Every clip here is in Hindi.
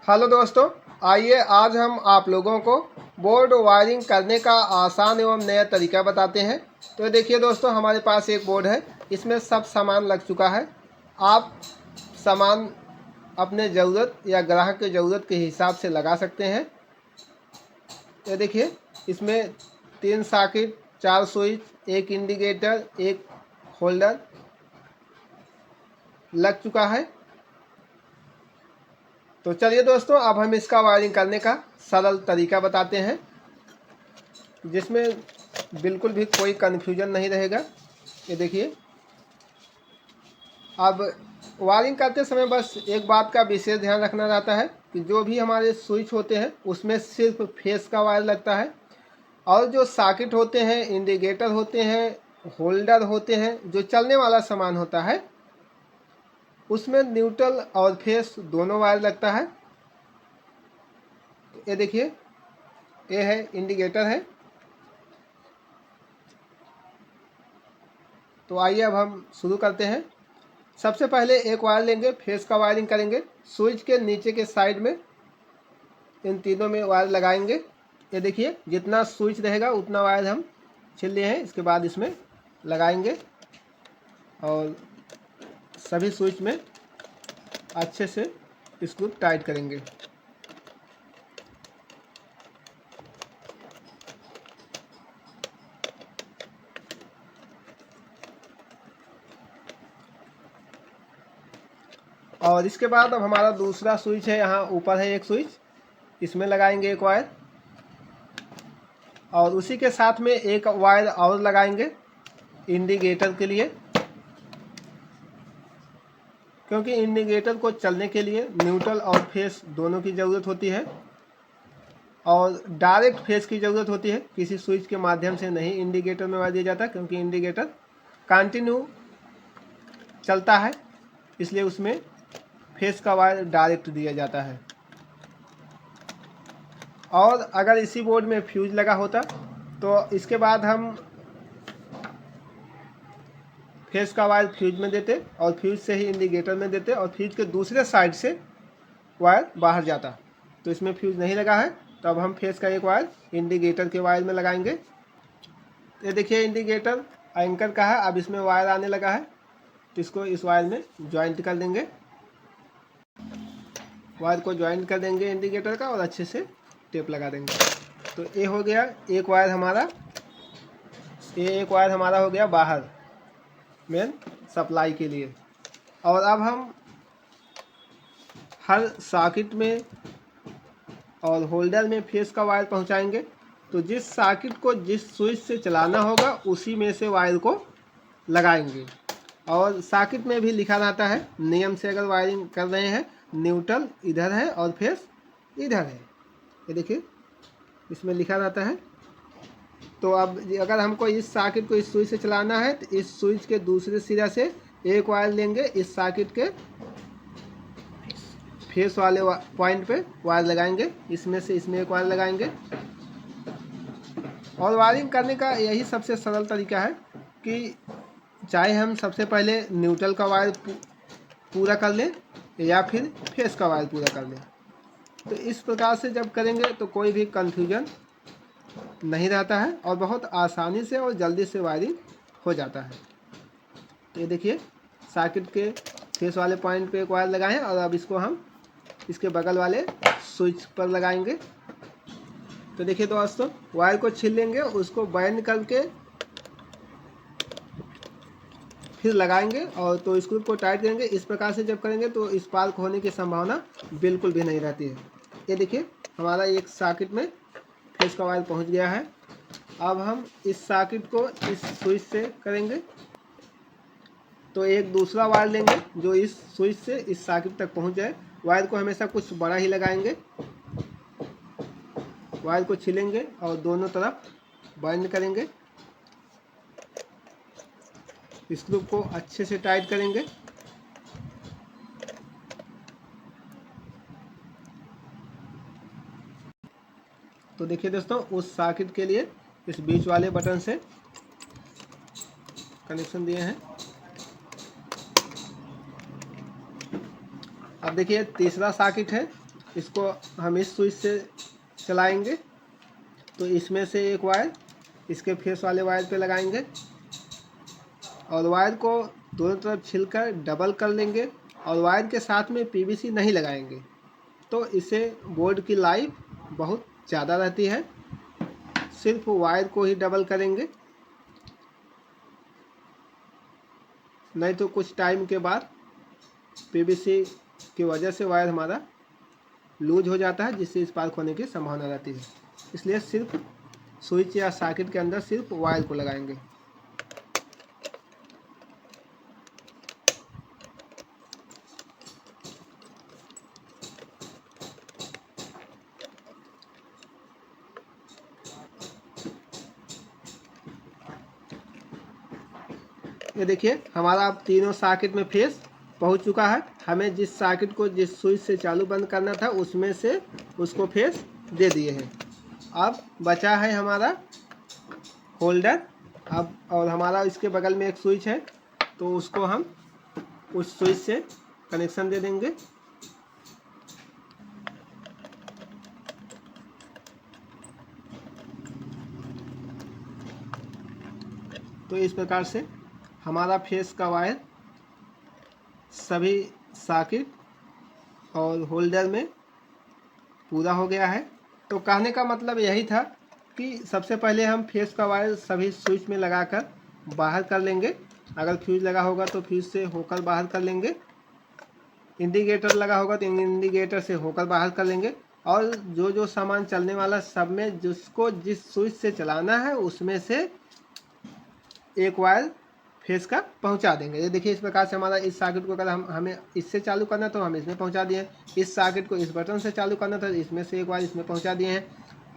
हेलो दोस्तों, आइए आज हम आप लोगों को बोर्ड वायरिंग करने का आसान एवं नया तरीका बताते हैं। तो देखिए दोस्तों, हमारे पास एक बोर्ड है, इसमें सब सामान लग चुका है। आप सामान अपने ज़रूरत या ग्राहक के ज़रूरत के हिसाब से लगा सकते हैं। ये देखिए, इसमें 3 सॉकेट, 4 स्विच, 1 इंडिकेटर, 1 होल्डर लग चुका है। तो चलिए दोस्तों, अब हम इसका वायरिंग करने का सरल तरीका बताते हैं, जिसमें बिल्कुल भी कोई कन्फ्यूजन नहीं रहेगा। ये देखिए, अब वायरिंग करते समय बस एक बात का विशेष ध्यान रखना रहता है कि जो भी हमारे स्विच होते हैं उसमें सिर्फ फेस का वायर लगता है, और जो सॉकेट होते हैं, इंडिकेटर होते हैं, होल्डर होते हैं, जो चलने वाला सामान होता है, उसमें न्यूट्रल और फेस दोनों वायर लगता है। ये देखिए, ये है इंडिकेटर है। तो आइए अब हम शुरू करते हैं। सबसे पहले एक वायर लेंगे, फेस का वायरिंग करेंगे। स्विच के नीचे के साइड में इन तीनों में वायर लगाएंगे। ये देखिए, जितना स्विच रहेगा उतना वायर हम छील लिए हैं। इसके बाद इसमें लगाएंगे और सभी स्विच में अच्छे से स्क्रू टाइट करेंगे। और इसके बाद अब हमारा दूसरा स्विच है, यहाँ ऊपर है एक स्विच, इसमें लगाएंगे एक वायर, और उसी के साथ में एक वायर और लगाएंगे इंडिकेटर के लिए, क्योंकि इंडिकेटर को चलने के लिए न्यूट्रल और फेस दोनों की ज़रूरत होती है, और डायरेक्ट फेस की ज़रूरत होती है। किसी स्विच के माध्यम से नहीं इंडिकेटर में वायर दिया जाता, क्योंकि इंडिकेटर कंटिन्यू चलता है, इसलिए उसमें फेस का वायर डायरेक्ट दिया जाता है। और अगर इसी बोर्ड में फ्यूज लगा होता तो इसके बाद हम फेस का वायर फ्यूज में देते, और फ्यूज से ही इंडिकेटर में देते, और फ्यूज के दूसरे साइड से वायर बाहर जाता। तो इसमें फ्यूज नहीं लगा है, तो अब हम फेस का एक वायर इंडिकेटर के वायर में लगाएंगे। ये देखिए, इंडिकेटर एंकर का है, अब इसमें वायर आने लगा है, तो इसको इस वायर में ज्वाइंट कर देंगे। वायर को ज्वाइंट कर देंगे इंडिकेटर का, और अच्छे से टेप लगा देंगे। तो ये हो गया एक वायर हमारा, ये एक वायर हमारा हो गया बाहर मेन सप्लाई के लिए। और अब हम हर सॉकेट में और होल्डर में फेस का वायर पहुंचाएंगे। तो जिस सॉकेट को जिस स्विच से चलाना होगा उसी में से वायर को लगाएंगे। और सॉकेट में भी लिखा रहता है नियम से, अगर वायरिंग कर रहे हैं, न्यूट्रल इधर है और फेस इधर है। ये देखिए, इसमें लिखा रहता है। तो अब अगर हमको इस सॉकेट को इस स्विच से चलाना है, तो इस स्विच के दूसरे सिरे से एक वायर लेंगे, इस सॉकेट के फेस वाले पॉइंट पे वायर लगाएंगे, इसमें से इसमें एक वायर लगाएंगे। और वायरिंग करने का यही सबसे सरल तरीका है कि चाहे हम सबसे पहले न्यूट्रल का वायर पूरा कर लें या फिर फेस का वायर पूरा कर लें। तो इस प्रकार से जब करेंगे तो कोई भी कन्फ्यूजन नहीं रहता है, और बहुत आसानी से और जल्दी से वायरिंग हो जाता है। तो ये देखिए, सॉकेट के फेस वाले पॉइंट पे एक वायर लगाए हैं, और अब इसको हम इसके बगल वाले स्विच पर लगाएंगे। तो देखिए दोस्तों, वायर को छील लेंगे, उसको बाइंड करके फिर लगाएंगे, और तो स्क्रू को टाइट करेंगे। इस प्रकार से जब करेंगे तो स्पार्क होने की संभावना बिल्कुल भी नहीं रहती है। ये देखिए, हमारा एक सॉकेट में फेस का वायर पहुंच गया है। अब हम इस सॉकेट को इस स्विच से करेंगे, तो एक दूसरा वायर लेंगे जो इस स्विच से इस सॉकेट तक पहुंच जाए। वायर को हमेशा कुछ बड़ा ही लगाएंगे, वायर को छीलेंगे और दोनों तरफ बाइंड करेंगे, स्क्रू को अच्छे से टाइट करेंगे। तो देखिए दोस्तों, उस सॉकेट के लिए इस बीच वाले बटन से कनेक्शन दिए हैं। अब देखिए, तीसरा सॉकेट है, इसको हम इस स्विच से चलाएंगे तो इसमें से एक वायर इसके फेस वाले वायर पे लगाएंगे और वायर को दोनों तरफ छिलकर डबल कर लेंगे और वायर के साथ में पीवीसी नहीं लगाएंगे, तो इससे बोर्ड की लाइफ बहुत ज़्यादा रहती है। सिर्फ वायर को ही डबल करेंगे, नहीं तो कुछ टाइम के बाद पीवीसी की वजह से वायर हमारा लूज हो जाता है, जिससे स्पार्क होने की संभावना रहती है। इसलिए सिर्फ स्विच या सॉकेट के अंदर सिर्फ वायर को लगाएंगे। ये देखिए हमारा अब तीनों सॉकेट में फेस पहुंच चुका है। हमें जिस सॉकेट को जिस स्विच से चालू बंद करना था उसमें से उसको फेस दे दिए हैं। अब बचा है हमारा होल्डर। अब और हमारा इसके बगल में एक स्विच है, तो उसको हम उस स्विच से कनेक्शन दे देंगे। तो इस प्रकार से हमारा फेस का वायर सभी सॉकेट और होल्डर में पूरा हो गया है। तो कहने का मतलब यही था कि सबसे पहले हम फेस का वायर सभी स्विच में लगाकर बाहर कर लेंगे। अगर फ्यूज लगा होगा तो फ्यूज से होकर बाहर कर लेंगे, इंडिकेटर लगा होगा तो इंडिकेटर से होकर बाहर कर लेंगे, और जो जो सामान चलने वाला सब में जिसको जिस स्विच से चलाना है उसमें से एक वायर फेस का पहुंचा देंगे। ये देखिए इस प्रकार से हमारा इस सॉकेट को अगर हमें इससे चालू करना तो हम इसमें पहुंचा दिए हैं, इस सॉकेट को इस बटन से चालू करना था इसमें से एक वायर इसमें पहुंचा दिए हैं,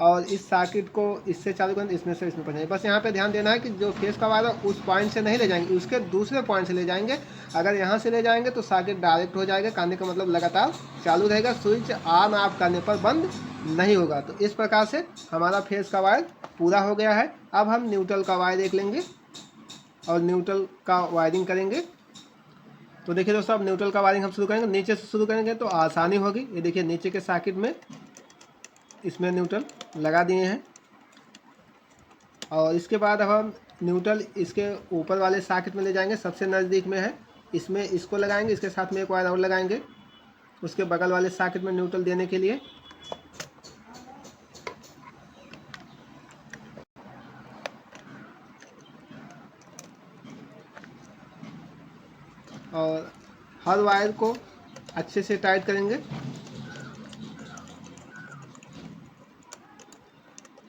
और इस सॉकेट को इससे चालू करना इसमें से इसमें पहुंचाएंगे। बस यहाँ पे ध्यान देना है कि जो फेस का वायर है उस पॉइंट से नहीं ले जाएंगे, उसके दूसरे पॉइंट से ले जाएंगे। अगर यहाँ से ले जाएंगे तो सॉकेट डायरेक्ट हो जाएगा, कहने का मतलब लगातार चालू रहेगा, स्विच ऑन ऑफ करने पर बंद नहीं होगा। तो इस प्रकार से हमारा फेस का वायर पूरा हो गया है। अब हम न्यूट्रल का वायर देख लेंगे और न्यूट्रल का वायरिंग करेंगे। तो देखिए दोस्तों अब न्यूट्रल का वायरिंग हम शुरू करेंगे, नीचे से शुरू करेंगे तो आसानी होगी। ये देखिए नीचे के सॉकेट में इसमें न्यूट्रल लगा दिए हैं, और इसके बाद अब हम न्यूट्रल इसके ऊपर वाले सॉकेट में ले जाएंगे, सबसे नज़दीक में है इसमें इसको लगाएंगे, इसके साथ में एक वायर और लगाएंगे उसके बगल वाले सॉकेट में न्यूट्रल देने के लिए। और हर वायर को अच्छे से टाइट करेंगे,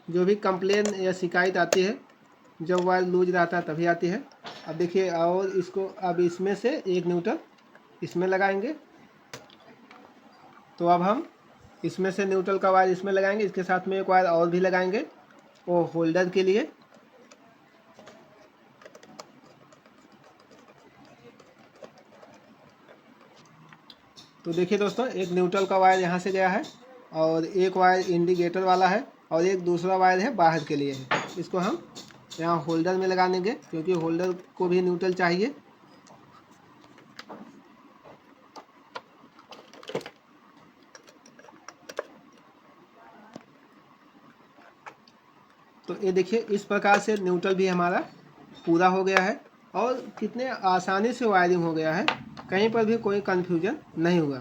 जो भी कंप्लेन या शिकायत आती है जब वायर लूज रहता है तभी आती है। अब देखिए और इसको अब इसमें से एक न्यूट्रल इसमें लगाएंगे। तो अब हम इसमें से न्यूट्रल का वायर इसमें लगाएंगे, इसके साथ में एक वायर और भी लगाएंगे वो होल्डर के लिए। तो देखिए दोस्तों एक न्यूट्रल का वायर यहाँ से गया है और एक वायर इंडिकेटर वाला है और एक दूसरा वायर है बाहर के लिए है। इसको हम यहाँ होल्डर में लगा देंगे क्योंकि होल्डर को भी न्यूट्रल चाहिए। तो ये देखिए इस प्रकार से न्यूट्रल भी हमारा पूरा हो गया है और कितने आसानी से वायरिंग हो गया है, कहीं पर भी कोई कन्फ्यूजन नहीं हुआ।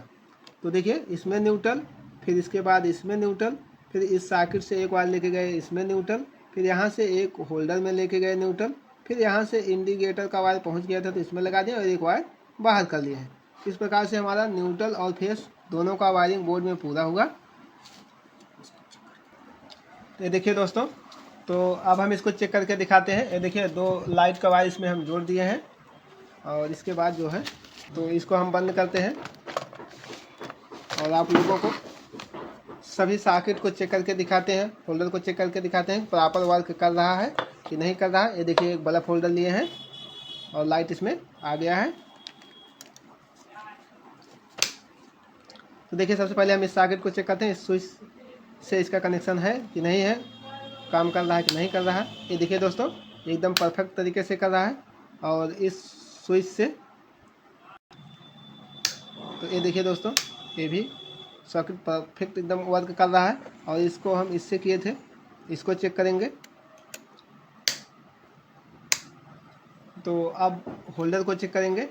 तो देखिए इसमें न्यूट्रल, फिर इसके बाद इसमें न्यूट्रल, फिर इस सॉकेट से एक वायर लेके गए इसमें न्यूट्रल, फिर यहाँ से एक होल्डर में लेके गए न्यूट्रल, फिर यहाँ से इंडिकेटर का वायर पहुँच गया था तो इसमें लगा दिया और एक वायर बाहर कर लिया है। इस प्रकार से हमारा न्यूट्रल और फेस दोनों का वायरिंग बोर्ड में पूरा हुआ। ये देखिए दोस्तों, तो अब हम इसको चेक करके दिखाते हैं। ये देखिए दो लाइट का वायर इसमें हम जोड़ दिए हैं और इसके बाद जो है तो इसको हम बंद करते हैं और आप लोगों को सभी सॉकेट को चेक करके दिखाते हैं, होल्डर को चेक करके दिखाते हैं प्रॉपर वर्क कर रहा है कि नहीं कर रहा है। ये देखिए एक बल्ब होल्डर लिए हैं और लाइट इसमें आ गया है। तो देखिए सबसे पहले हम इस सॉकेट को चेक करते हैं, इस स्विच से इसका कनेक्शन है कि नहीं है, काम कर रहा है कि नहीं कर रहा है। ये देखिए दोस्तों एकदम परफेक्ट तरीके से कर रहा है। और इस स्विच से तो ये देखिए दोस्तों ये भी सर्किट परफेक्ट एकदम वर्क कर रहा है। और इसको हम इससे किए थे, इसको चेक करेंगे। तो अब होल्डर को चेक करेंगे।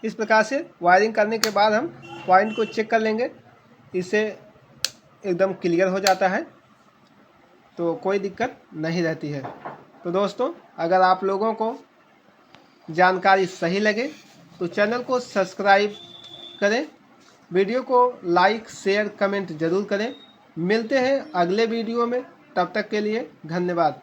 इस प्रकार से वायरिंग करने के बाद हम पॉइंट को चेक कर लेंगे, इससे एकदम क्लियर हो जाता है, तो कोई दिक्कत नहीं रहती है। तो दोस्तों, अगर आप लोगों को जानकारी सही लगे तो चैनल को सब्सक्राइब करें, वीडियो को लाइक शेयर कमेंट ज़रूर करें। मिलते हैं अगले वीडियो में, तब तक के लिए धन्यवाद।